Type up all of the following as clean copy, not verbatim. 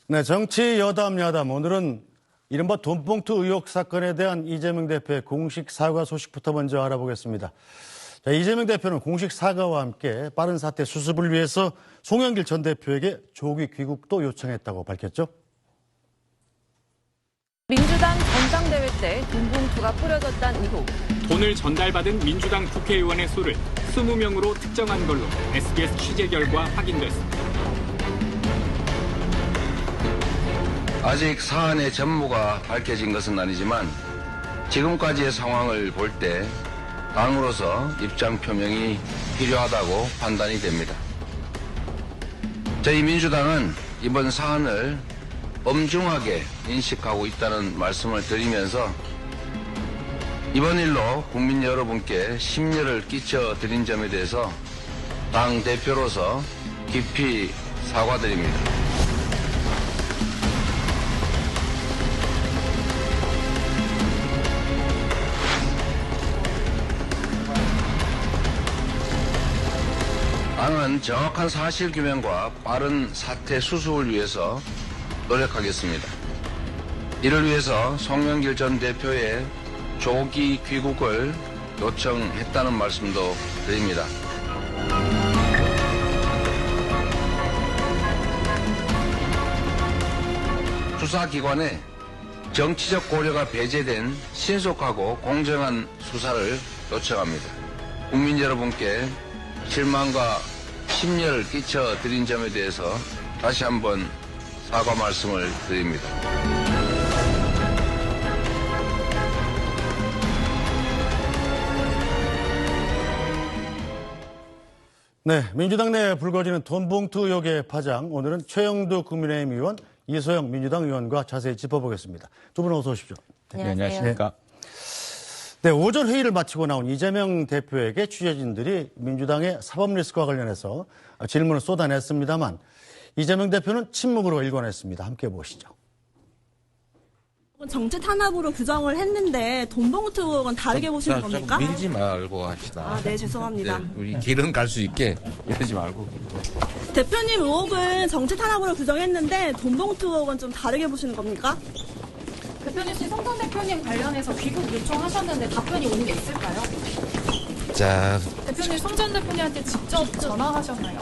네, 정치 여담 야담. 오늘은 이른바 돈봉투 의혹 사건에 대한 이재명 대표의 공식 사과 소식부터 먼저 알아보겠습니다. 자, 이재명 대표는 공식 사과와 함께 빠른 사태 수습을 위해서 송영길 전 대표에게 조기 귀국도 요청했다고 밝혔죠. 민주당 전당대회 때 돈봉투가 뿌려졌다는 의혹. 돈을 전달받은 민주당 국회의원의 수를 20명으로 특정한 걸로 SBS 취재 결과 확인됐습니다. 아직 사안의 전모가 밝혀진 것은 아니지만 지금까지의 상황을 볼 때 당으로서 입장 표명이 필요하다고 판단이 됩니다. 저희 민주당은 이번 사안을 엄중하게 인식하고 있다는 말씀을 드리면서 이번 일로 국민 여러분께 심려를 끼쳐드린 점에 대해서 당 대표로서 깊이 사과드립니다. 당은 정확한 사실규명과 빠른 사태 수습을 위해서 노력하겠습니다. 이를 위해서 송영길 전 대표의 조기 귀국을 요청했다는 말씀도 드립니다. 수사기관에 정치적 고려가 배제된 신속하고 공정한 수사를 요청합니다. 국민 여러분께 실망과 심려를 끼쳐드린 점에 대해서 다시 한번 사과 말씀을 드립니다. 네, 민주당 내에 불거지는 돈봉투 의혹의 파장. 오늘은 최영두 국민의힘 의원, 이소영 민주당 의원과 자세히 짚어보겠습니다. 두 분 어서 오십시오. 네, 안녕하십니까. 네, 오전 회의를 마치고 나온 이재명 대표에게 취재진들이 민주당의 사법 리스크와 관련해서 질문을 쏟아냈습니다만 이재명 대표는 침묵으로 일관했습니다. 함께 보시죠. 정치 탄압으로 규정을 했는데 돈봉투 의혹은 다르게 보시는 겁니까? 밀지 말고 합시다. 아, 네, 죄송합니다. 네, 우리 길은 갈 수 있게 이러지 말고. 대표님 의혹은 정치 탄압으로 규정했는데 돈봉투 의혹은 좀 다르게 보시는 겁니까? 대표님, 송전 대표님 관련해서 귀국 요청하셨는데 답변이 오는 게 있을까요? 자, 대표님, 송전 대표님한테 직접 전화하셨나요?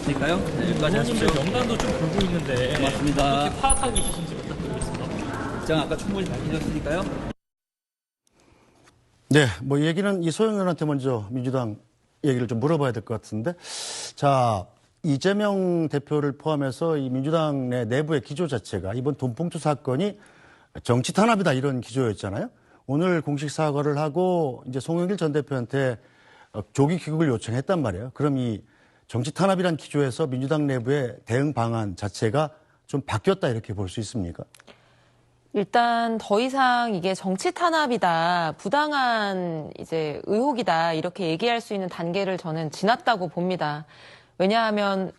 그러니까요. 네, 여기까지 하십시오. 명단도 좀 돌고 있는데 맞습니다. 어떻게 파악하고 있으신지 부탁드리겠습니다. 입장 아까 충분히 밝히셨으니까요. 네, 뭐 얘기는 이소영 의원한테 먼저 민주당 얘기를 좀 물어봐야 될 것 같은데, 자, 이재명 대표를 포함해서 이 민주당 내부의 기조 자체가 이번 돈봉투 사건이 정치 탄압이다 이런 기조였잖아요. 오늘 공식 사과를 하고 이제 송영길 전 대표한테 조기 귀국을 요청했단 말이에요. 그럼 이 정치 탄압이란 기조에서 민주당 내부의 대응 방안 자체가 좀 바뀌었다 이렇게 볼 수 있습니까? 일단 더 이상 이게 정치 탄압이다, 부당한 이제 의혹이다 이렇게 얘기할 수 있는 단계를 저는 지났다고 봅니다. 왜냐하면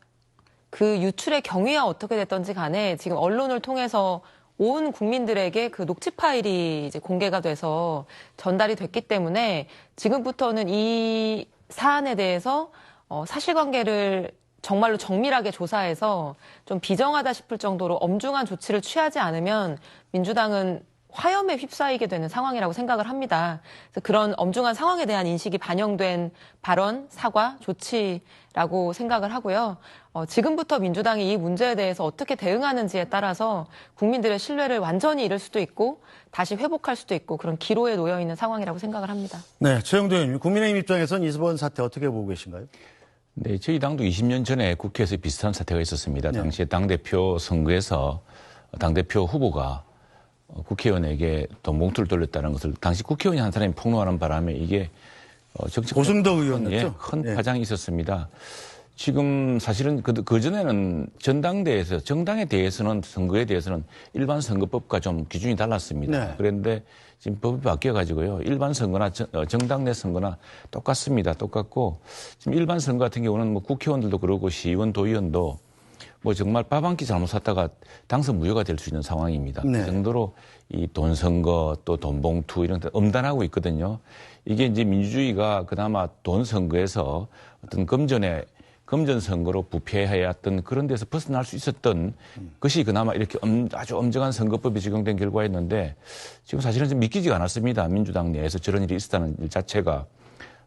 그 유출의 경위가 어떻게 됐던지 간에 지금 언론을 통해서 온 국민들에게 그 녹취 파일이 이제 공개가 돼서 전달이 됐기 때문에 지금부터는 이 사안에 대해서 사실관계를 정말로 정밀하게 조사해서 좀 비정하다 싶을 정도로 엄중한 조치를 취하지 않으면 민주당은 화염에 휩싸이게 되는 상황이라고 생각을 합니다. 그래서 그런 엄중한 상황에 대한 인식이 반영된 발언, 사과, 조치라고 생각을 하고요. 지금부터 민주당이 이 문제에 대해서 어떻게 대응하는지에 따라서 국민들의 신뢰를 완전히 잃을 수도 있고 다시 회복할 수도 있고 그런 기로에 놓여 있는 상황이라고 생각을 합니다. 네, 최영두 의원님, 국민의힘 입장에서는 이번 사태 어떻게 보고 계신가요? 네, 저희 당도 20년 전에 국회에서 비슷한 사태가 있었습니다. 네. 당시에 당대표 선거에서 당대표 후보가 국회의원에게 돈봉투를 돌렸다는 것을 당시 국회의원이 한 사람이 폭로하는 바람에 이게 정치적 고승덕 의원이었죠? 큰 파장이 있었습니다. 지금 사실은 그전에는 전당대회에서 정당에 대해서는 선거에 대해서는 일반 선거법과 좀 기준이 달랐습니다. 네. 그런데 지금 법이 바뀌어가지고요. 일반 선거나 정당 내 선거나 똑같습니다. 똑같고 지금 일반 선거 같은 경우는 뭐 국회의원들도 그러고 시의원, 도의원도 뭐 정말 밥 한 끼 잘못 샀다가 당선 무효가 될 수 있는 상황입니다. 네. 그 정도로 이 돈 선거 또 돈봉투 이런 데 엄단하고 있거든요. 이게 이제 민주주의가 그나마 돈 선거에서 어떤 금전의 금전 선거로 부패해왔던 그런 데서 벗어날 수 있었던 것이 그나마 이렇게 아주 엄정한 선거법이 적용된 결과였는데 지금 사실은 좀 믿기지가 않았습니다. 민주당 내에서 저런 일이 있었다는 일 자체가.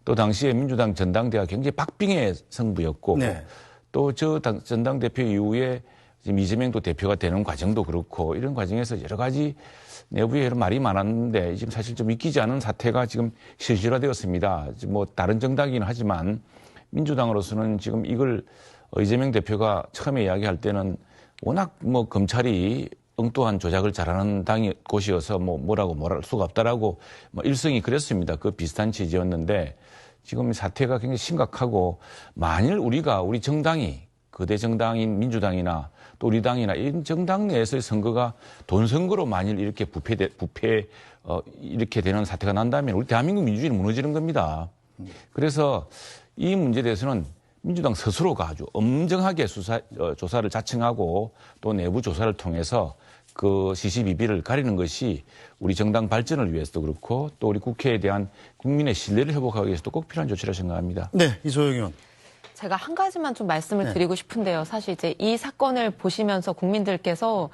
또 당시에 민주당 전당대회가 굉장히 박빙의 승부였고 네. 또 저 전당대표 이후에 지금 이재명도 대표가 되는 과정도 그렇고 이런 과정에서 여러 가지 내부에 여러 말이 많았는데 지금 사실 좀 믿기지 않은 사태가 지금 실질화되었습니다. 뭐 다른 정당이긴 하지만 민주당으로서는 지금 이걸 이재명 대표가 처음에 이야기할 때는 워낙 뭐 검찰이 엉뚱한 조작을 잘하는 곳이어서 뭐라고 할 수가 없다라고 뭐 일성이 그랬습니다. 그 비슷한 취지였는데 지금 사태가 굉장히 심각하고 만일 우리 정당이 거대 정당인 민주당이나 또 우리 당이나 이런 정당 내에서의 선거가 돈 선거로 만일 이렇게 이렇게 되는 사태가 난다면 우리 대한민국 민주주의는 무너지는 겁니다. 그래서 이 문제에 대해서는 민주당 스스로가 아주 엄정하게 조사를 자청하고 또 내부 조사를 통해서 그 시시비비를 가리는 것이 우리 정당 발전을 위해서도 그렇고 또 우리 국회에 대한 국민의 신뢰를 회복하기 위해서도 꼭 필요한 조치라 생각합니다. 네, 이소영 의원. 제가 한 가지만 좀 말씀을 네. 드리고 싶은데요. 사실 이제 이 사건을 보시면서 국민들께서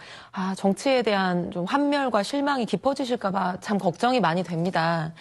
정치에 대한 좀 환멸과 실망이 깊어지실까봐 참 걱정이 많이 됩니다.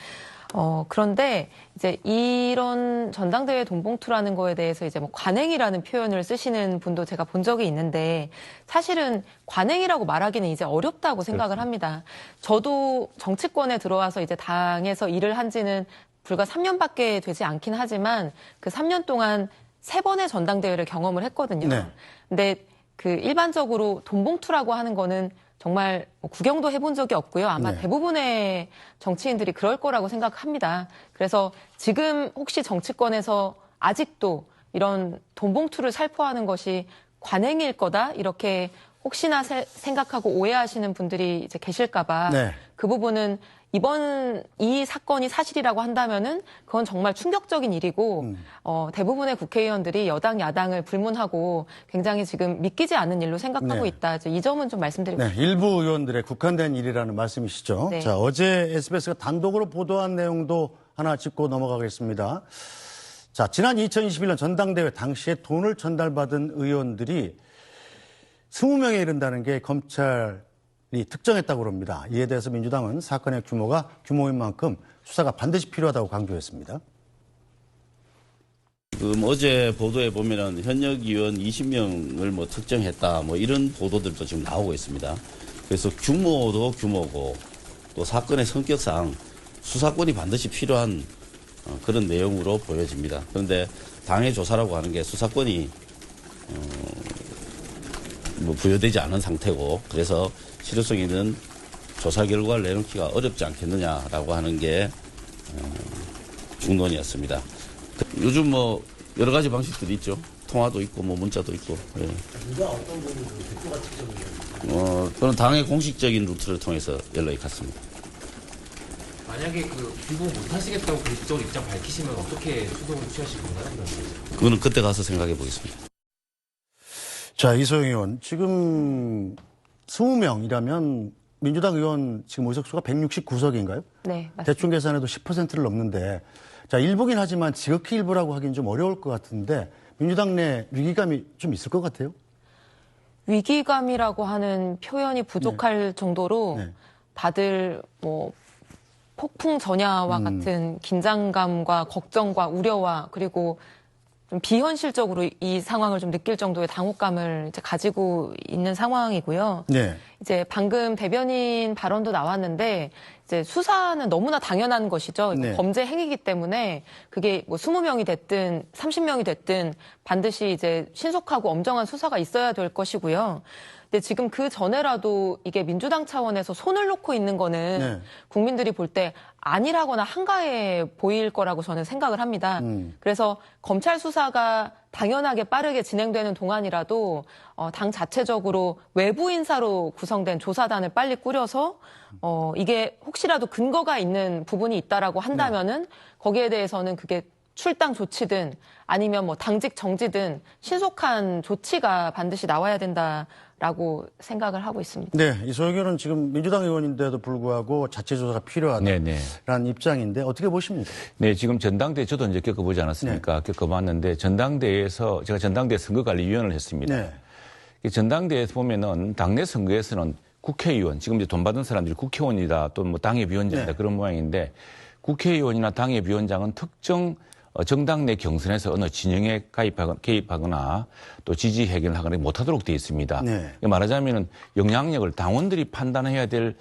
그런데 이제 이런 전당대회 돈봉투라는 거에 대해서 이제 뭐 관행이라는 표현을 쓰시는 분도 제가 본 적이 있는데 사실은 관행이라고 말하기는 이제 어렵다고 생각을 합니다. 저도 정치권에 들어와서 이제 당에서 일을 한 지는 불과 3년밖에 되지 않긴 하지만 그 3년 동안 3번의 전당대회를 경험을 했거든요. 네. 근데 그 일반적으로 돈봉투라고 하는 거는 정말 구경도 해본 적이 없고요. 아마 네. 대부분의 정치인들이 그럴 거라고 생각합니다. 그래서 지금 혹시 정치권에서 아직도 이런 돈봉투를 살포하는 것이 관행일 거다 이렇게 혹시나 생각하고 오해하시는 분들이 이제 계실까봐 네. 그 부분은 이번 이 사건이 사실이라고 한다면은 그건 정말 충격적인 일이고 대부분의 국회의원들이 여당 야당을 불문하고 굉장히 지금 믿기지 않는 일로 생각하고 네. 있다. 이 점은 좀 말씀드리고 네, 일부 의원들의 국한된 일이라는 말씀이시죠. 네. 자, 어제 SBS가 단독으로 보도한 내용도 하나 짚고 넘어가겠습니다. 자, 지난 2021년 전당대회 당시에 돈을 전달받은 의원들이 20명에 이른다는 게 검찰이 특정했다고 합니다. 이에 대해서 민주당은 사건의 규모가 규모인 만큼 수사가 반드시 필요하다고 강조했습니다. 지금 어제 보도에 보면은 현역 의원 20명을 뭐 특정했다 뭐 이런 보도들도 지금 나오고 있습니다. 그래서 규모도 규모고 또 사건의 성격상 수사권이 반드시 필요한 그런 내용으로 보여집니다. 그런데 당의 조사라고 하는 게 수사권이 뭐 부여되지 않은 상태고 그래서 실효성 있는 조사 결과를 내놓기가 어렵지 않겠느냐라고 하는 게 중론이었습니다. 요즘 뭐 여러 가지 방식들이 있죠. 통화도 있고 뭐 문자도 있고. 예. 누가 어떤 분이 대표가 직접 저는 당의 공식적인 루트를 통해서 연락이 갔습니다. 만약에 그 귀국 못 하시겠다고 공식적으로 입장 밝히시면 어떻게 수동을 취하실 건가요? 그거는 그때 가서 생각해 보겠습니다. 자, 이소영 의원. 지금 20명이라면 민주당 의원 지금 의석수가 169석인가요? 네, 맞습니다. 대충 계산해도 10%를 넘는데 자, 일부긴 하지만 지극히 일부라고 하긴 좀 어려울 것 같은데 민주당 내 위기감이 좀 있을 것 같아요? 위기감이라고 하는 표현이 부족할 정도로 네. 다들 뭐 폭풍 전야와 같은 긴장감과 걱정과 우려와 그리고 좀 비현실적으로 이 상황을 좀 느낄 정도의 당혹감을 이제 가지고 있는 상황이고요. 네. 이제 방금 대변인 발언도 나왔는데 이제 수사는 너무나 당연한 것이죠. 네. 범죄 행위이기 때문에 그게 뭐 20명이 됐든 30명이 됐든 반드시 이제 신속하고 엄정한 수사가 있어야 될 것이고요. 근데 지금 그 전에라도 이게 민주당 차원에서 손을 놓고 있는 거는 네. 국민들이 볼 때 아니라거나 한가해 보일 거라고 저는 생각을 합니다. 그래서 검찰 수사가 당연하게 빠르게 진행되는 동안이라도 당 자체적으로 외부 인사로 구성된 조사단을 빨리 꾸려서 이게 혹시라도 근거가 있는 부분이 있다라고 한다면은 거기에 대해서는 그게 출당 조치든 아니면 뭐 당직 정지든 신속한 조치가 반드시 나와야 된다라고 라고 생각을 하고 있습니다. 네, 이소영 의원은 지금 민주당 의원인데도 불구하고 자체 조사가 필요하다라는 입장인데 어떻게 보십니까? 네, 지금 전당대회 저도 이제 겪어보지 않았습니까? 겪어봤는데 전당대회에서 제가 전당대 선거관리위원을 했습니다. 네. 이 전당대회에서 보면은 당내 선거에서는 국회의원, 지금 이제 돈 받은 사람들이 국회의원이다 또 뭐 당협위원장이다 그런 모양인데 국회의원이나 당협위원장은 특정 정당 내 경선에서 어느 진영에 개입하거나 또 지지 회견을 하거나 못하도록 되어 있습니다. 네. 말하자면은 영향력을 당원들이 판단해야 될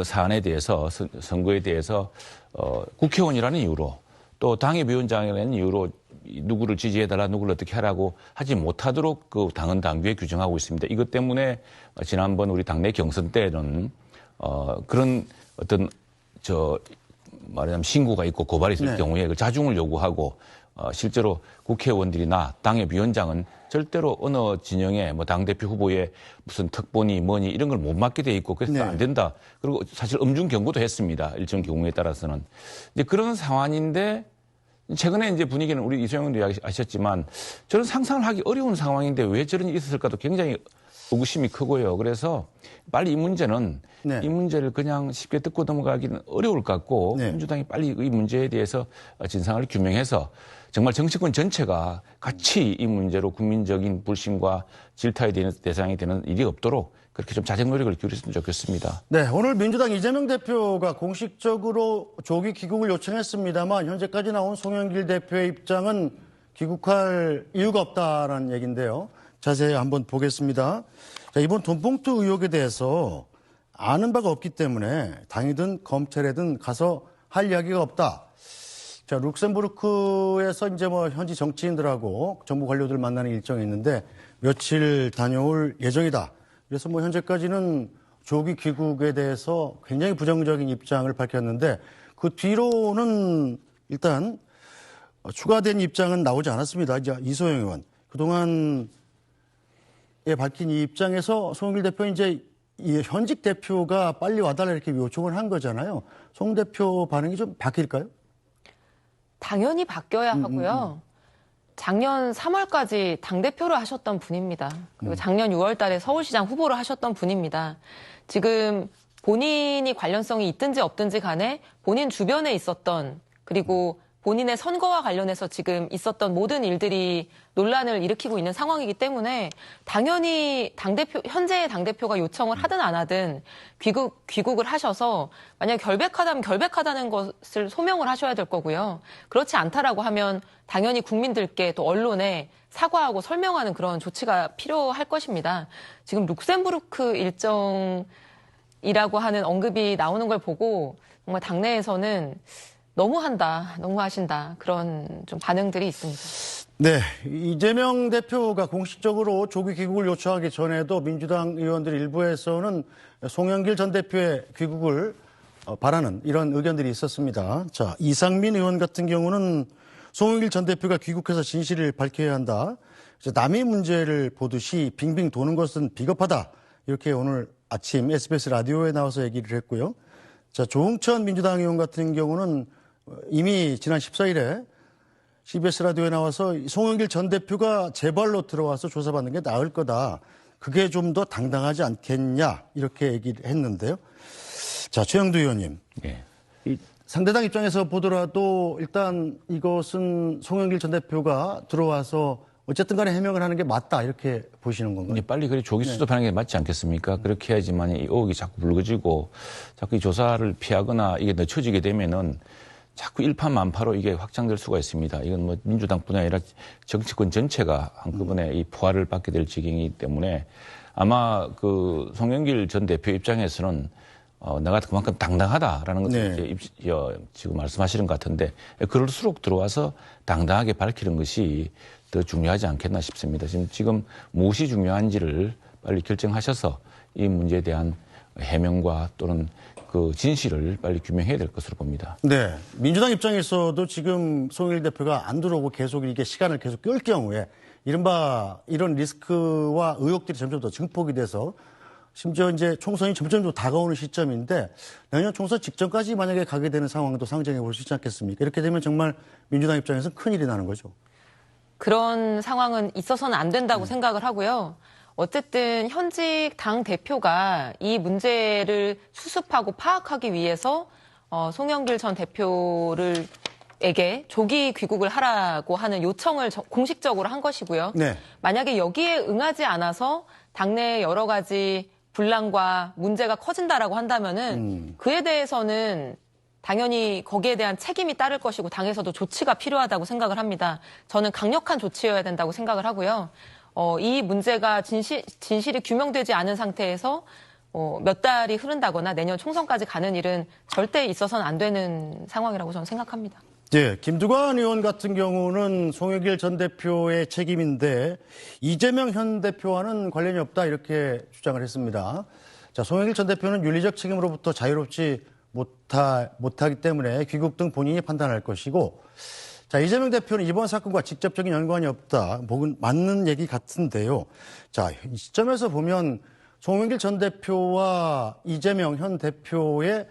사안에 대해서 선거에 대해서 국회의원이라는 이유로 또 당협위원장이라는 이유로 누구를 지지해달라 누구를 어떻게 하라고 하지 못하도록 그 당헌 당규에 규정하고 있습니다. 이것 때문에 지난번 우리 당내 경선 때는 그런 어떤 말하자면 신고가 있고 고발이 있을 경우에 그 자중을 요구하고 실제로 국회의원들이나 당협위원장은 절대로 어느 진영에 뭐 당대표 후보에 무슨 특보니 뭐니 이런 걸 못 맡게 돼 있고 그래서 안 된다. 그리고 사실 엄중 경고도 했습니다. 일정 경우에 따라서는. 이제 그런 상황인데 최근에 이제 분위기는 우리 이소영 의원도 이야기하셨지만 저는 상상을 하기 어려운 상황인데 왜 저런 일이 있었을까도 굉장히 의구심이 크고요. 그래서 빨리 이 문제는 이 문제를 그냥 쉽게 뜯고 넘어가기는 어려울 것 같고 민주당이 빨리 이 문제에 대해서 진상을 규명해서 정말 정치권 전체가 같이 이 문제로 국민적인 불신과 질타의 대상이 되는 일이 없도록 그렇게 좀 자정 노력을 기울였으면 좋겠습니다. 네, 오늘 민주당 이재명 대표가 공식적으로 조기 귀국을 요청했습니다만 현재까지 나온 송영길 대표의 입장은 귀국할 이유가 없다라는 얘기인데요. 자세히 한번 보겠습니다. 자, 이번 돈봉투 의혹에 대해서 아는 바가 없기 때문에 당이든 검찰에든 가서 할 이야기가 없다. 자, 룩셈부르크에서 이제 뭐 현지 정치인들하고 정부 관료들 만나는 일정이 있는데 며칠 다녀올 예정이다. 그래서 뭐 현재까지는 조기 귀국에 대해서 굉장히 부정적인 입장을 밝혔는데 그 뒤로는 일단 추가된 입장은 나오지 않았습니다. 이제 이소영 의원. 그동안 밝힌 이 입장에서 송영길 대표 이제 이 현직 대표가 빨리 와달라 이렇게 요청을 한 거잖아요. 송 대표 반응이 좀 바뀔까요? 당연히 바뀌어야 하고요. 작년 3월까지 당대표를 하셨던 분입니다. 그리고 작년 6월 달에 서울시장 후보를 하셨던 분입니다. 지금 본인이 관련성이 있든지 없든지 간에 본인 주변에 있었던 그리고 본인의 선거와 관련해서 지금 있었던 모든 일들이 논란을 일으키고 있는 상황이기 때문에 당연히 현재의 당대표가 요청을 하든 안 하든 귀국을 하셔서 만약 결백하다면 결백하다는 것을 소명을 하셔야 될 거고요. 그렇지 않다라고 하면 당연히 국민들께 또 언론에 사과하고 설명하는 그런 조치가 필요할 것입니다. 지금 룩셈부르크 일정이라고 하는 언급이 나오는 걸 보고 정말 당내에서는 너무하신다 그런 좀 반응들이 있습니다. 네, 이재명 대표가 공식적으로 조기 귀국을 요청하기 전에도 민주당 의원들 일부에서는 송영길 전 대표의 귀국을 바라는 이런 의견들이 있었습니다. 자, 이상민 의원 같은 경우는 송영길 전 대표가 귀국해서 진실을 밝혀야 한다. 남의 문제를 보듯이 빙빙 도는 것은 비겁하다. 이렇게 오늘 아침 SBS 라디오에 나와서 얘기를 했고요. 자, 조응천 민주당 의원 같은 경우는 이미 지난 14일에 CBS 라디오에 나와서 송영길 전 대표가 재발로 들어와서 조사받는 게 나을 거다. 그게 좀 더 당당하지 않겠냐 이렇게 얘기를 했는데요. 자, 최영두 의원님. 이 상대당 입장에서 보더라도 일단 이것은 송영길 전 대표가 들어와서 어쨌든 간에 해명을 하는 게 맞다 이렇게 보시는 건가요? 빨리 그래 조기 수습하는 게 맞지 않겠습니까? 그렇게 해야지만 이 의혹이 자꾸 불거지고 자꾸 이 조사를 피하거나 이게 늦춰지게 되면은 자꾸 일파만파로 이게 확장될 수가 있습니다. 이건 뭐 민주당뿐 아니라 정치권 전체가 한꺼번에 이 포화를 받게 될 지경이기 때문에 아마 그 송영길 전 대표 입장에서는 내가 그만큼 당당하다라는 것을 지금 말씀하시는 것 같은데 그럴수록 들어와서 당당하게 밝히는 것이 더 중요하지 않겠나 싶습니다. 지금 무엇이 중요한지를 빨리 결정하셔서 이 문제에 대한 해명과 또는 그 진실을 빨리 규명해야 될 것으로 봅니다. 네. 민주당 입장에서도 지금 송영길 대표가 안 들어오고 계속 이게 시간을 계속 끌 경우에 이른바 이런 리스크와 의혹들이 점점 더 증폭이 돼서 심지어 이제 총선이 점점 더 다가오는 시점인데 내년 총선 직전까지 만약에 가게 되는 상황도 상정해 볼 수 있지 않겠습니까? 이렇게 되면 정말 민주당 입장에서 큰일이 나는 거죠. 그런 상황은 있어서는 안 된다고 생각을 하고요. 어쨌든 현직 당 대표가 이 문제를 수습하고 파악하기 위해서 송영길 전 대표에게 조기 귀국을 하라고 하는 요청을 공식적으로 한 것이고요. 네. 만약에 여기에 응하지 않아서 당내 여러 가지 분란과 문제가 커진다라고 한다면은 그에 대해서는 당연히 거기에 대한 책임이 따를 것이고 당에서도 조치가 필요하다고 생각을 합니다. 저는 강력한 조치여야 된다고 생각을 하고요. 이 문제가 진실이 규명되지 않은 상태에서 몇 달이 흐른다거나 내년 총선까지 가는 일은 절대 있어서는 안 되는 상황이라고 저는 생각합니다. 네, 김두관 의원 같은 경우는 송영길 전 대표의 책임인데 이재명 현 대표와는 관련이 없다 이렇게 주장을 했습니다. 자, 송영길 전 대표는 윤리적 책임으로부터 자유롭지 못하기 때문에 귀국 등 본인이 판단할 것이고, 자, 이재명 대표는 이번 사건과 직접적인 연관이 없다. 혹은 맞는 얘기 같은데요. 자, 이 시점에서 보면 송영길 전 대표와 이재명 현 대표의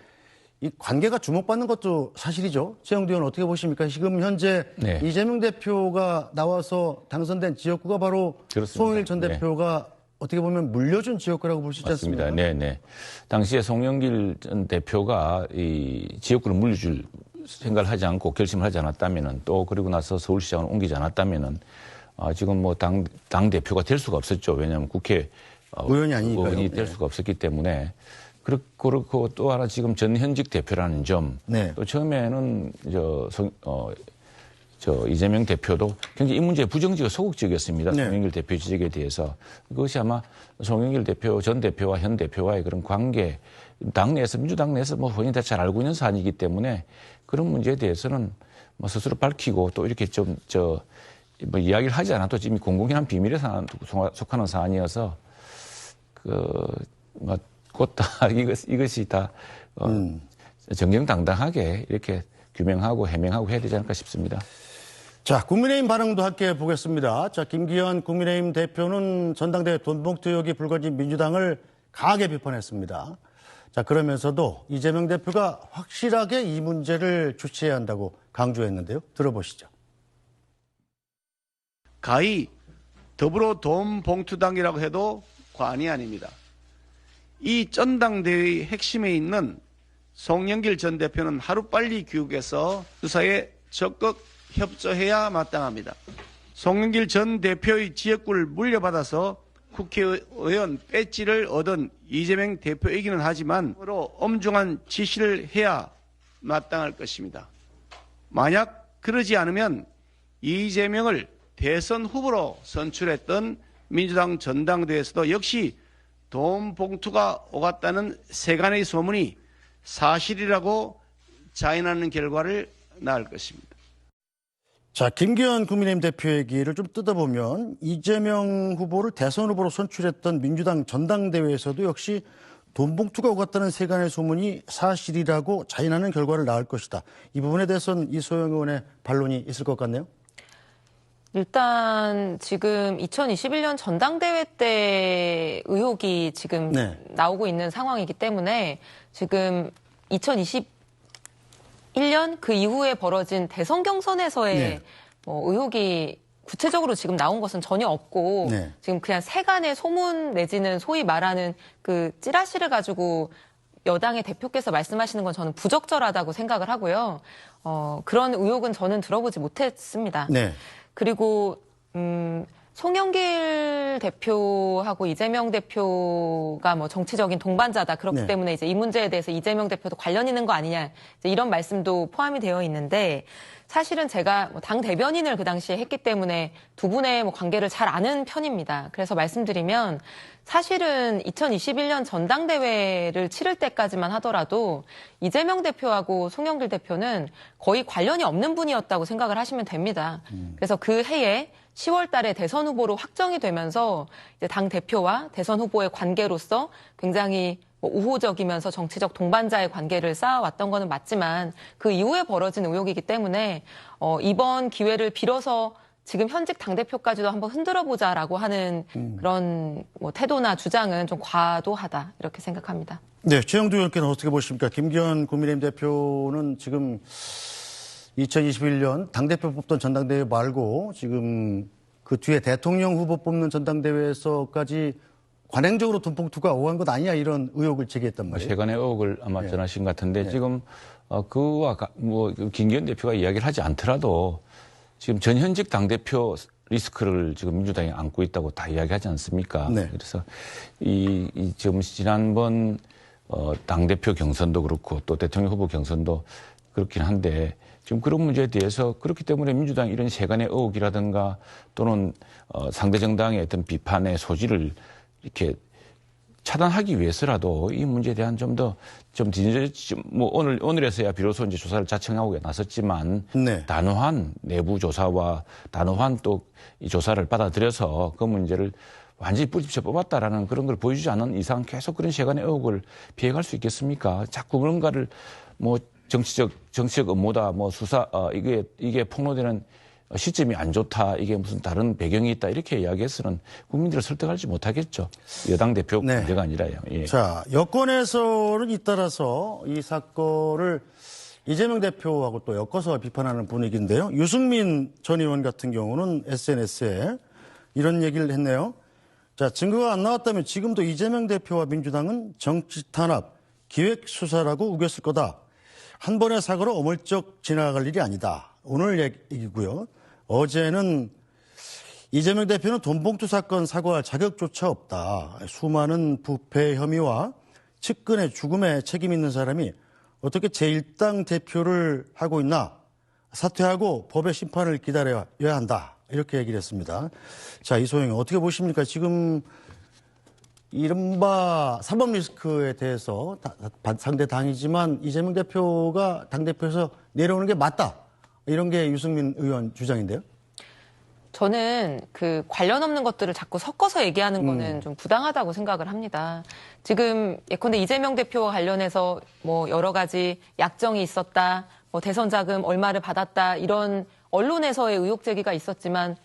이 관계가 주목받는 것도 사실이죠. 최영두 의원 어떻게 보십니까? 지금 현재 네. 이재명 대표가 나와서 당선된 지역구가 바로 그렇습니다. 송영길 전 네. 대표가 어떻게 보면 물려준 지역구라고 볼 수 있지 맞습니다. 않습니까? 네네. 당시에 송영길 전 대표가 이 지역구를 물려줄 생각을 하지 않고 결심을 하지 않았다면은 또 그리고 나서 서울시장을 옮기지 않았다면은 지금 뭐 당 대표가 될 수가 없었죠. 왜냐하면 국회 의원이 아니니까요. 의원이 될 수가 없었기 때문에 그렇고 또 하나 지금 전현직 대표라는 점. 네. 또 처음에는 이재명 대표도 굉장히 이 문제에 부정적이고 소극적이었습니다. 네. 송영길 대표 지적에 대해서. 그것이 아마 송영길 대표, 전 대표와 현 대표와의 그런 관계, 당내에서, 민주당 내에서 뭐 본인이 다 잘 알고 있는 사안이기 때문에 그런 문제에 대해서는 뭐 스스로 밝히고 또 이렇게 뭐 이야기를 하지 않아도 지금 공공연한 비밀에 속하는 사안이어서 곧 다 이것이 다 정정당당하게 이렇게 규명하고 해명하고 해야 되지 않을까 싶습니다. 자, 국민의힘 반응도 함께 보겠습니다. 자, 김기현 국민의힘 대표는 전당대회 돈봉투 의혹이 불거진 민주당을 강하게 비판했습니다. 자, 그러면서도 이재명 대표가 확실하게 이 문제를 주체해야 한다고 강조했는데요. 들어보시죠. 가히 더불어 돈봉투당이라고 해도 과언이 아닙니다. 이 전당대회의 핵심에 있는 송영길 전 대표는 하루빨리 귀국해서 수사에 적극 협조해야 마땅합니다. 송영길 전 대표의 지역구를 물려받아서 국회의원 배지를 얻은 이재명 대표이기는 하지만 엄중한 지시를 해야 마땅할 것입니다. 만약 그러지 않으면 이재명을 대선 후보로 선출했던 민주당 전당대회에서도 역시 돈 봉투가 오갔다는 세간의 소문이 사실이라고 자인하는 결과를 낳을 것입니다. 자, 김기현 국민의힘 대표 얘기를 좀 뜯어보면 이재명 후보를 대선 후보로 선출했던 민주당 전당대회에서도 역시 돈 봉투가 오갔다는 세간의 소문이 사실이라고 자인하는 결과를 낳을 것이다. 이 부분에 대해서는 이소영 의원의 반론이 있을 것 같네요. 일단 지금 2021년 전당대회 때 의혹이 지금 나오고 있는 상황이기 때문에 지금 2021년 그 이후에 벌어진 대선 경선에서의 의혹이 구체적으로 지금 나온 것은 전혀 없고 지금 그냥 세간의 소문 내지는 소위 말하는 그 찌라시를 가지고 여당의 대표께서 말씀하시는 건 저는 부적절하다고 생각을 하고요. 그런 의혹은 저는 들어보지 못했습니다. 그리고 송영길 대표하고 이재명 대표가 뭐 정치적인 동반자다. 그렇기 때문에 이제 이 문제에 대해서 이재명 대표도 관련 있는 거 아니냐. 이제 이런 말씀도 포함이 되어 있는데 사실은 제가 당 대변인을 그 당시에 했기 때문에 두 분의 관계를 잘 아는 편입니다. 그래서 말씀드리면 사실은 2021년 전당대회를 치를 때까지만 하더라도 이재명 대표하고 송영길 대표는 거의 관련이 없는 분이었다고 생각을 하시면 됩니다. 그래서 그 해에 10월 달에 대선 후보로 확정이 되면서 이제 당 대표와 대선 후보의 관계로서 굉장히 우호적이면서 정치적 동반자의 관계를 쌓아왔던 거는 맞지만 그 이후에 벌어진 의혹이기 때문에 이번 기회를 빌어서 지금 현직 당대표까지도 한번 흔들어보자라고 하는 그런 태도나 주장은 좀 과도하다 이렇게 생각합니다. 네, 최영두 의원께는 어떻게 보십니까? 김기현 국민의힘 대표는 지금 2021년 당대표 뽑던 전당대회 말고 지금 그 뒤에 대통령 후보 뽑는 전당대회에서까지 관행적으로 돈봉투가 오간 것 아니냐 이런 의혹을 제기했단 말이에요. 세간의 의혹을 아마 전하신 것 같은데 지금 그와 김기현 대표가 이야기를 하지 않더라도 지금 전현직 당대표 리스크를 지금 민주당이 안고 있다고 다 이야기하지 않습니까? 네. 그래서 지금 지난번 당대표 경선도 그렇고 또 대통령 후보 경선도 그렇긴 한데 지금 그런 문제에 대해서 그렇기 때문에 민주당이 이런 세간의 의혹이라든가 또는 상대 정당의 어떤 비판의 소지를 이렇게 차단하기 위해서라도 이 문제에 대한 오늘에서야 비로소 이제 조사를 자청하고 나섰지만 네. 단호한 내부 조사와 단호한 또 이 조사를 받아들여서 그 문제를 완전히 뿌리쳐 뽑았다라는 그런 걸 보여주지 않은 이상 계속 그런 세간의 의혹을 피해갈 수 있겠습니까? 자꾸 뭔가를 정치적 음모다, 수사, 이게 폭로되는 시점이 안 좋다, 이게 무슨 다른 배경이 있다, 이렇게 이야기해서는 국민들을 설득하지 못하겠죠. 여당 대표 문제가 아니라요. 예. 자, 여권에서는 잇따라서 이 사건을 이재명 대표하고 또 엮어서 비판하는 분위기인데요. 유승민 전 의원 같은 경우는 SNS에 이런 얘기를 했네요. 자, 증거가 안 나왔다면 지금도 이재명 대표와 민주당은 정치 탄압, 기획 수사라고 우겼을 거다. 한 번의 사고로 어물쩍 지나갈 일이 아니다. 오늘 얘기고요. 어제는 이재명 대표는 돈봉투 사건 사과할 자격조차 없다. 수많은 부패 혐의와 측근의 죽음에 책임 있는 사람이 어떻게 제1당 대표를 하고 있나. 사퇴하고 법의 심판을 기다려야 한다. 이렇게 얘기를 했습니다. 자, 이소영 어떻게 보십니까? 지금 이른바 사법 리스크에 대해서 상대 당이지만 이재명 대표가 당대표에서 내려오는 게 맞다. 이런 게 유승민 의원 주장인데요. 저는 그 관련 없는 것들을 자꾸 섞어서 얘기하는 거는 좀 부당하다고 생각을 합니다. 지금 예컨대 이재명 대표와 관련해서 여러 가지 약정이 있었다, 대선 자금 얼마를 받았다, 이런 언론에서의 의혹 제기가 있었지만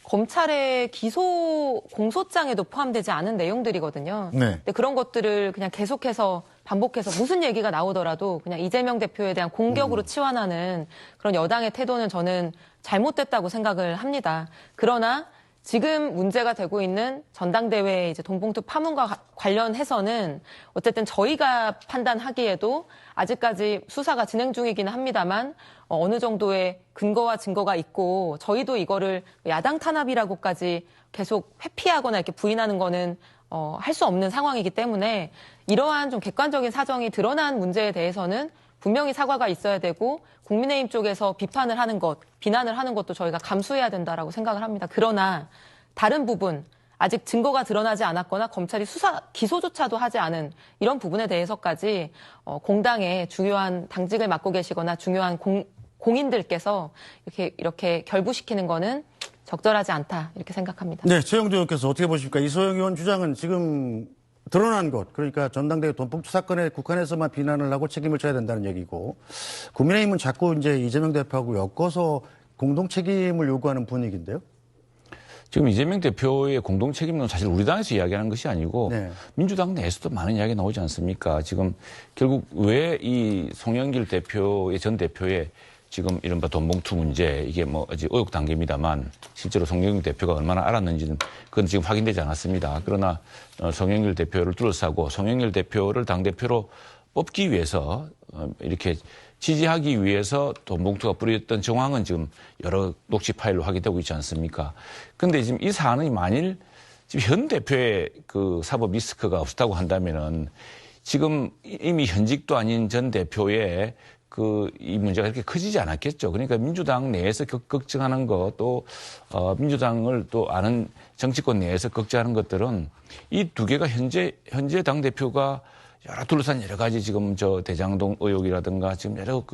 검찰의 기소 공소장에도 포함되지 않은 내용들이거든요. 네. 근데 그런 것들을 그냥 계속해서 반복해서 무슨 얘기가 나오더라도 그냥 이재명 대표에 대한 공격으로 치환하는 그런 여당의 태도는 저는 잘못됐다고 생각을 합니다. 그러나 지금 문제가 되고 있는 전당대회 이제 돈봉투 파문과 관련해서는 어쨌든 저희가 판단하기에도 아직까지 수사가 진행 중이기는 합니다만 어느 정도의 근거와 증거가 있고 저희도 이거를 야당 탄압이라고까지 계속 회피하거나 이렇게 부인하는 거는 할 수 없는 상황이기 때문에 이러한 좀 객관적인 사정이 드러난 문제에 대해서는 분명히 사과가 있어야 되고 국민의힘 쪽에서 비판을 하는 것, 비난을 하는 것도 저희가 감수해야 된다라고 생각을 합니다. 그러나 다른 부분, 아직 증거가 드러나지 않았거나 검찰이 수사, 기소조차도 하지 않은 이런 부분에 대해서까지 공당의 중요한 당직을 맡고 계시거나 중요한 공인들께서 이렇게 결부시키는 거는 적절하지 않다 이렇게 생각합니다. 네, 최영두 의원께서 어떻게 보십니까? 이소영 의원 주장은 지금 드러난 것, 그러니까 전당대회 돈봉투 사건에 국한해서만 비난을 하고 책임을 져야 된다는 얘기고, 국민의힘은 자꾸 이제 이재명 대표하고 엮어서 공동 책임을 요구하는 분위기인데요. 지금 이재명 대표의 공동 책임은 사실 우리 당에서 이야기하는 것이 아니고 민주당 내에서도 많은 이야기가 나오지 않습니까? 지금 결국 왜 이 송영길 대표의 전 대표의 지금 이른바 돈봉투 문제, 이게 아직 의혹 단계입니다만 실제로 송영길 대표가 얼마나 알았는지는 그건 지금 확인되지 않았습니다. 그러나 송영길 대표를 둘러싸고 송영길 대표를 당대표로 뽑기 위해서 이렇게 지지하기 위해서 돈봉투가 뿌려졌던 정황은 지금 여러 녹취 파일로 확인되고 있지 않습니까? 그런데 지금 이 사안이 만일 지금 현 대표의 그 사법 리스크가 없었다고 한다면은 지금 이미 현직도 아닌 전 대표의 이 문제가 그렇게 커지지 않았겠죠. 그러니까 민주당 내에서 걱정하는 것, 또, 민주당을 또 아는 정치권 내에서 걱정하는 것들은 이 두 개가 현재 당대표가 둘러싼 여러 가지 지금 대장동 의혹이라든가 지금 여러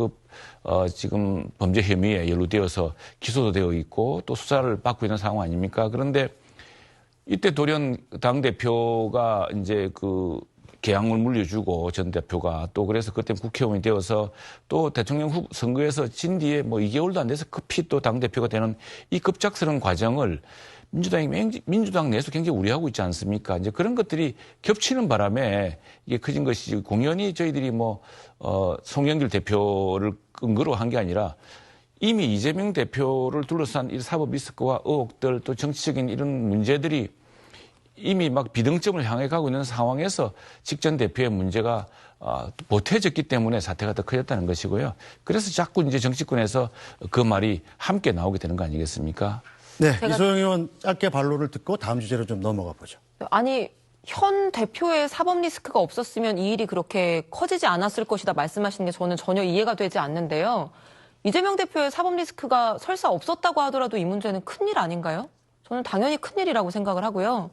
지금 범죄 혐의에 연루되어서 기소도 되어 있고 또 수사를 받고 있는 상황 아닙니까? 그런데 이때 돌연 당대표가 이제 계양을 물려주고 전 대표가 또 그래서 그때 국회의원이 되어서 또 대통령 선거에서 진 뒤에 2개월도 안 돼서 급히 또 당대표가 되는 이 급작스러운 과정을 민주당 내에서 굉장히 우려하고 있지 않습니까? 이제 그런 것들이 겹치는 바람에 이게 커진 것이지 공연히 저희들이 송영길 대표를 근거로 한 게 아니라 이미 이재명 대표를 둘러싼 이 사법 리스크와 의혹들 또 정치적인 이런 문제들이 이미 막 비등점을 향해 가고 있는 상황에서 직전 대표의 문제가 보태졌기 때문에 사태가 더 커졌다는 것이고요. 그래서 자꾸 이제 정치권에서 그 말이 함께 나오게 되는 거 아니겠습니까? 네, 이소영 의원 짧게 반론을 듣고 다음 주제로 좀 넘어가 보죠. 아니, 현 대표의 사법 리스크가 없었으면 이 일이 그렇게 커지지 않았을 것이다 말씀하시는 게 저는 전혀 이해가 되지 않는데요. 이재명 대표의 사법 리스크가 설사 없었다고 하더라도 이 문제는 큰일 아닌가요? 저는 당연히 큰일이라고 생각을 하고요.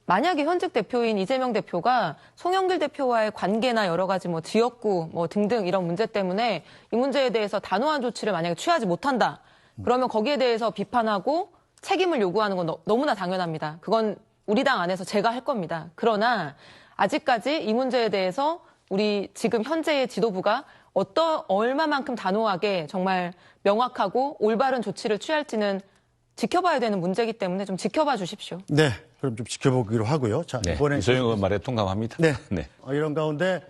만약에 현직 대표인 이재명 대표가 송영길 대표와의 관계나 여러 가지 뭐 지역구 뭐 등등 이런 문제 때문에 이 문제에 대해서 단호한 조치를 만약에 취하지 못한다. 그러면 거기에 대해서 비판하고 책임을 요구하는 건 너무나 당연합니다. 그건 우리 당 안에서 제가 할 겁니다. 그러나 아직까지 이 문제에 대해서 우리 지금 현재의 지도부가 얼마만큼 단호하게 정말 명확하고 올바른 조치를 취할지는 지켜봐야 되는 문제이기 때문에 좀 지켜봐 주십시오. 네, 그럼 좀 지켜보기로 하고요. 자, 네, 이번에 이소영 의원 말에 동감합니다. 네. 네. 이런 가운데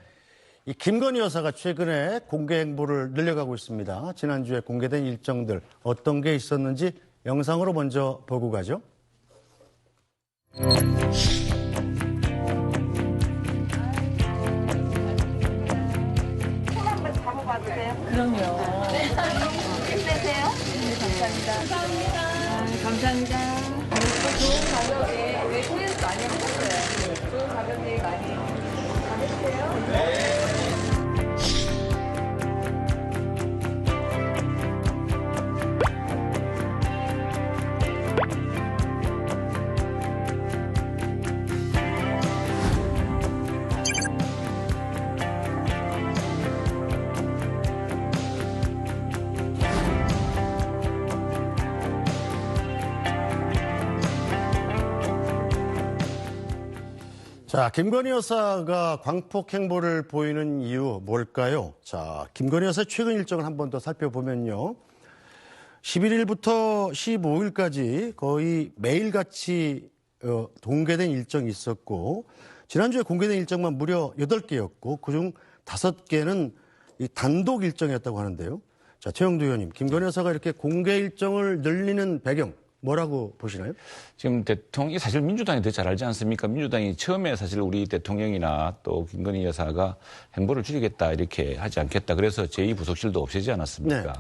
이 김건희 여사가 최근에 공개 행보를 늘려가고 있습니다. 지난주에 공개된 일정들 어떤 게 있었는지 영상으로 먼저 보고 가죠. 그럼요. 힘내세요. 네, 감사합니다. 감사합니다. 좋은 가격에 외국에서 많이 하셨어요. 좋은 가격에 많이 받으세요. 네. 자, 김건희 여사가 광폭 행보를 보이는 이유 뭘까요? 자, 김건희 여사의 최근 일정을 한 번 더 살펴보면요. 11일부터 15일까지 거의 매일같이 공개된 일정이 있었고, 지난주에 공개된 일정만 무려 8개였고, 그중 5개는 단독 일정이었다고 하는데요. 자, 최영두 의원님, 김건희 여사가 이렇게 공개 일정을 늘리는 배경, 뭐라고 보시나요? 지금 대통령이 사실 민주당이 더 잘 알지 않습니까? 민주당이 처음에 사실 우리 대통령이나 또 김건희 여사가 행보를 줄이겠다 이렇게 하지 않겠다. 그래서 제2부속실도 없애지 않았습니까? 네.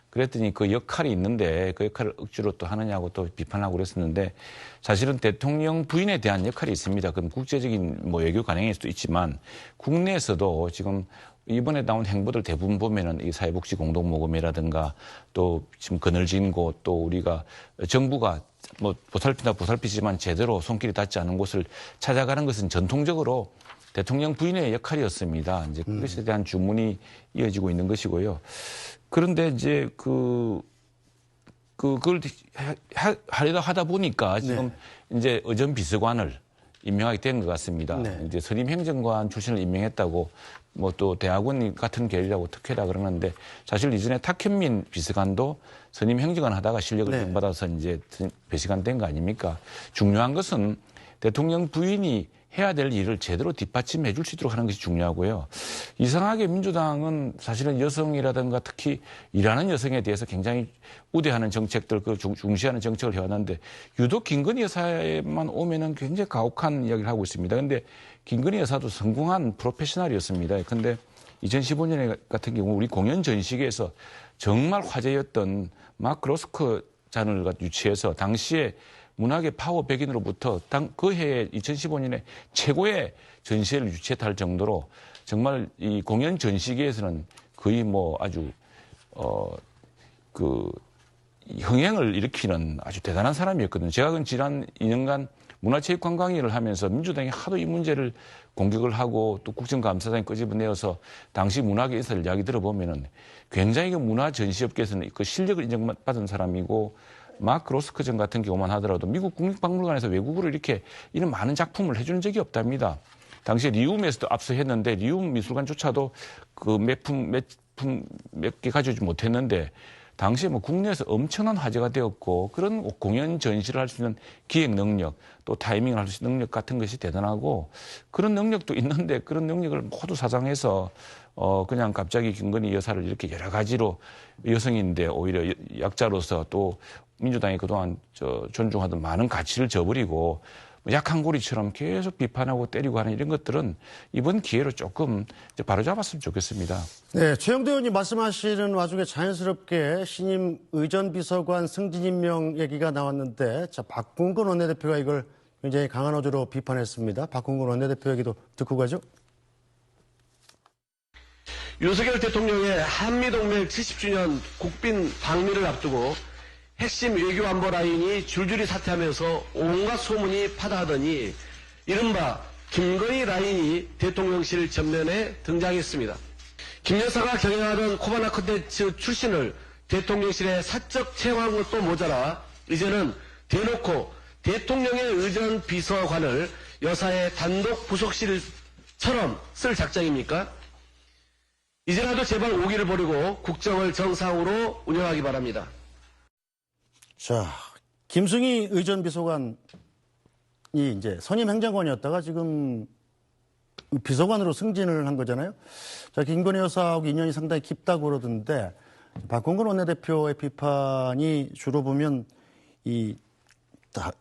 그랬더니 그 역할이 있는데 그 역할을 억지로 또 하느냐고 또 비판하고 그랬었는데 사실은 대통령 부인에 대한 역할이 있습니다. 그럼 국제적인 뭐 외교 관행일 수도 있지만 국내에서도 지금 이번에 나온 행보들 대부분 보면은 이 사회복지 공동모금이라든가 또 지금 그늘진 곳 또 우리가 정부가 뭐 보살피지만 제대로 손길이 닿지 않은 곳을 찾아가는 것은 전통적으로 대통령 부인의 역할이었습니다. 이제 그것에 대한 주문이 이어지고 있는 것이고요. 그런데 이제 그걸 하려다 하다 보니까 지금 이제 의전 비서관을 임명하게 된 것 같습니다. 네. 이제 선임 행정관 출신을 임명했다고 뭐 또 대학원 같은 계열이라고 특혜다 그러는데 사실 이전에 탁현민 비서관도 선임 행정관 하다가 실력을 인정받아서 이제 배시관 된 거 아닙니까? 중요한 것은 대통령 부인이 해야 될 일을 제대로 뒷받침해 줄 수 있도록 하는 것이 중요하고요. 이상하게 민주당은 사실은 여성이라든가 특히 일하는 여성에 대해서 굉장히 우대하는 정책들, 중시하는 정책을 해왔는데 유독 김건희 여사에만 오면은 굉장히 가혹한 이야기를 하고 있습니다. 그런데 김건희 여사도 성공한 프로페셔널이었습니다. 그런데 2015년에 같은 경우 우리 공연 전시회에서 정말 화제였던 마크 로스커 잔을 유치해서 당시에 문학의 파워 백인으로부터 그 해에 2015년에 최고의 전시회를 유치했다 할 정도로 정말 이 공연 전시계에서는 거의 뭐 아주 흥행을 일으키는 아주 대단한 사람이었거든요. 제가 지난 2년간 문화체육관광위를 하면서 민주당이 하도 이 문제를 공격을 하고 또 국정감사장이 끄집어내어서 당시 문학에 있을 이야기 들어보면은 굉장히 그 문화 전시업계에서는 그 실력을 인정받은 사람이고 마크 로스커전 같은 경우만 하더라도 미국 국립박물관에서 외국으로 이렇게 이런 많은 작품을 해준 적이 없답니다. 당시에 리움에서도 앞서 했는데 리움 미술관조차도 그 몇 개 가져오지 못했는데 당시에 뭐 국내에서 엄청난 화제가 되었고 그런 공연 전시를 할 수 있는 기획 능력 또 타이밍을 할 수 있는 능력 같은 것이 대단하고 그런 능력도 있는데 그런 능력을 모두 사장해서 그냥 갑자기 김건희 여사를 이렇게 여러 가지로 여성인데 오히려 약자로서 또 민주당이 그동안 존중하던 많은 가치를 저버리고 약한 고리처럼 계속 비판하고 때리고 하는 이런 것들은 이번 기회로 조금 이제 바로잡았으면 좋겠습니다. 네, 최영도 의원님 말씀하시는 와중에 자연스럽게 신임 의전비서관 승진 임명 얘기가 나왔는데 자, 박홍근 원내대표가 이걸 굉장히 강한 어조로 비판했습니다. 박홍근 원내대표 얘기도 듣고 가죠. 윤석열 대통령의 한미동맹 70주년 국빈 방미를 앞두고 핵심 외교안보 라인이 줄줄이 사퇴하면서 온갖 소문이 파다하더니 이른바 김건희 라인이 대통령실 전면에 등장했습니다. 김 여사가 경영하던 코바나 콘텐츠 출신을 대통령실에 사적 채용한 것도 모자라 이제는 대놓고 대통령의 의전 비서관을 여사의 단독 부속실처럼 쓸 작정입니까? 이제라도 제발 오기를 버리고 국정을 정상으로 운영하기 바랍니다. 자, 김승희 의전비서관이 이제 선임 행정관이었다가 지금 비서관으로 승진을 한 거잖아요. 자, 김건희 여사하고 인연이 상당히 깊다고 그러던데 박홍근 원내대표의 비판이 주로 보면 이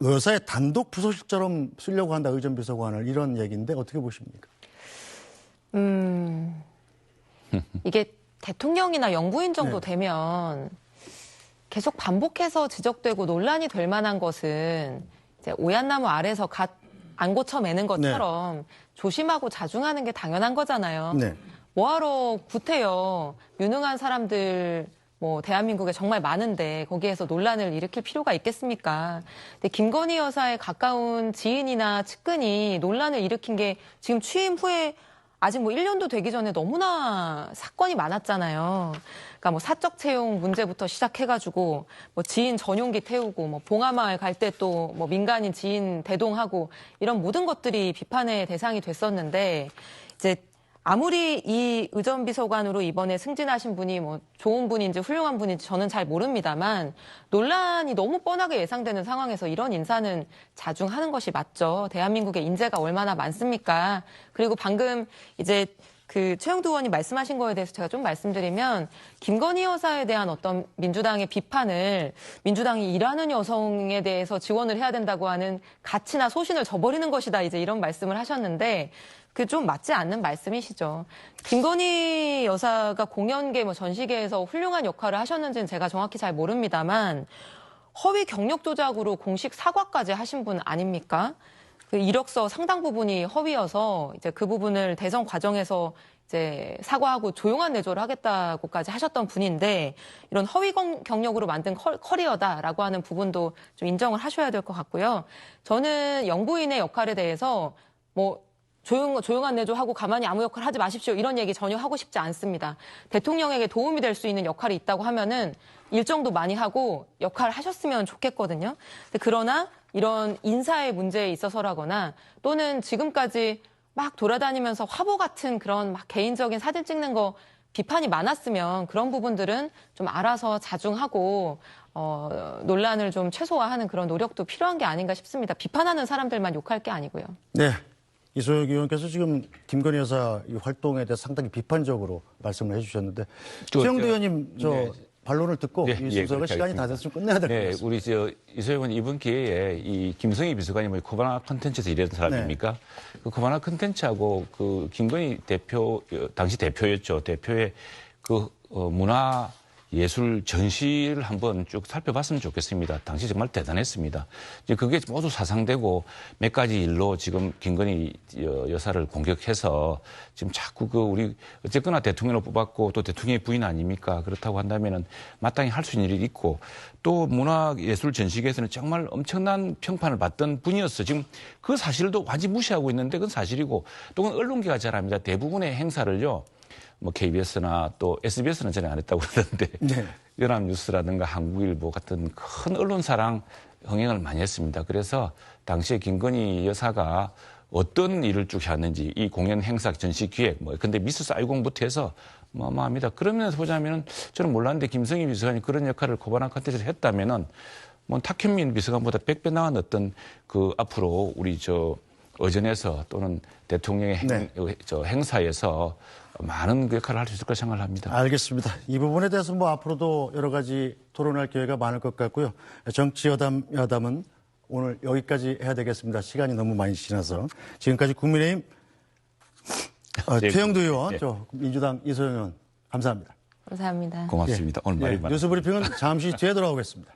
여사의 단독 부속실처럼 쓰려고 한다 의전비서관을 이런 얘기인데 어떻게 보십니까? 이게 대통령이나 영부인 정도 되면 계속 반복해서 지적되고 논란이 될 만한 것은 이제 오얏나무 아래서 갓 안 고쳐매는 것처럼 조심하고 자중하는 게 당연한 거잖아요. 뭐하러 구태여 유능한 사람들 뭐 대한민국에 정말 많은데 거기에서 논란을 일으킬 필요가 있겠습니까? 근데 김건희 여사의 가까운 지인이나 측근이 논란을 일으킨 게 지금 취임 후에 아직 뭐 1년도 되기 전에 너무나 사건이 많았잖아요. 그러니까 뭐 사적 채용 문제부터 시작해가지고 뭐 지인 전용기 태우고 뭐 봉하마을 갈 때 또 뭐 민간인 지인 대동하고 이런 모든 것들이 비판의 대상이 됐었는데 이제 아무리 이 의전비서관으로 이번에 승진하신 분이 뭐 좋은 분인지 훌륭한 분인지 저는 잘 모릅니다만 논란이 너무 뻔하게 예상되는 상황에서 이런 인사는 자중하는 것이 맞죠. 대한민국에 인재가 얼마나 많습니까? 그리고 방금 이제 그 최영도 의원이 말씀하신 거에 대해서 제가 좀 말씀드리면 김건희 여사에 대한 어떤 민주당의 비판을 민주당이 일하는 여성에 대해서 지원을 해야 된다고 하는 가치나 소신을 저버리는 것이다. 이제 이런 말씀을 하셨는데 그 좀 맞지 않는 말씀이시죠. 김건희 여사가 공연계 뭐 전시계에서 훌륭한 역할을 하셨는지는 제가 정확히 잘 모릅니다만 허위 경력 조작으로 공식 사과까지 하신 분 아닙니까? 그 이력서 상당 부분이 허위여서 이제 그 부분을 대선 과정에서 이제 사과하고 조용한 내조를 하겠다고까지 하셨던 분인데 이런 허위 경력으로 만든 커리어다라고 하는 부분도 좀 인정을 하셔야 될 것 같고요. 저는 영부인의 역할에 대해서 뭐 조용한 내조하고 가만히 아무 역할 하지 마십시오. 이런 얘기 전혀 하고 싶지 않습니다. 대통령에게 도움이 될 수 있는 역할이 있다고 하면은 일정도 많이 하고 역할 하셨으면 좋겠거든요. 그러나 이런 인사의 문제에 있어서라거나 또는 지금까지 막 돌아다니면서 화보 같은 그런 막 개인적인 사진 찍는 거 비판이 많았으면 그런 부분들은 좀 알아서 자중하고 논란을 좀 최소화하는 그런 노력도 필요한 게 아닌가 싶습니다. 비판하는 사람들만 욕할 게 아니고요. 네. 이소혁 의원께서 지금 김건희 여사 활동에 대해서 상당히 비판적으로 말씀을 해주셨는데 최영도 의원님 반론을 듣고 이 순서가 시간이 다 돼서 좀 끝내야 될 것 같습니다. 우리 이소혁 의원 이번 기회에 이 김승희 비서관이 뭐 코바나 콘텐츠에서 일했던 사람입니까? 그 코바나 콘텐츠하고 그 김건희 대표 당시 대표였죠. 대표의 그 문화 예술 전시를 한번 쭉 살펴봤으면 좋겠습니다. 당시 정말 대단했습니다. 이제 그게 모두 사상되고 몇 가지 일로 지금 김건희 여사를 공격해서 지금 자꾸 우리 어쨌거나 대통령을 뽑았고 또 대통령의 부인 아닙니까? 그렇다고 한다면은 마땅히 할 수 있는 일이 있고 또 문화예술 전시계에서는 정말 엄청난 평판을 받던 분이었어. 지금 그 사실도 완전히 무시하고 있는데 그건 사실이고 또 그건 언론계가 잘 압니다. 대부분의 행사를요. 뭐 KBS나 또 SBS는 전에 안 했다고 그러던데 연합뉴스라든가 한국일보 같은 큰 언론사랑 흥행을 많이 했습니다. 그래서 당시에 김건희 여사가 어떤 일을 쭉 해왔는지 이 공연 행사 전시 기획 뭐 근데 미스스 아이공부터 해서 어마어마합니다. 그런 면에서 보자면은 저는 몰랐는데 김성희 비서관이 그런 역할을 코바나 컨텐츠를 했다면은 뭐 탁현민 비서관보다 100배 나은 어떤 그 앞으로 우리 저 어전에서 또는 대통령의 행사에서 많은 역할을 할 수 있을 거라 생각을 합니다. 알겠습니다. 이 부분에 대해서 뭐 앞으로도 여러 가지 토론할 기회가 많을 것 같고요. 정치 여담은 오늘 여기까지 해야 되겠습니다. 시간이 너무 많이 지나서. 지금까지 국민의힘 최영두 의원, 민주당 이소영 의원 감사합니다. 감사합니다. 고맙습니다. 오늘 말이 많습니다. 뉴스브리핑은 잠시 뒤에 돌아오겠습니다.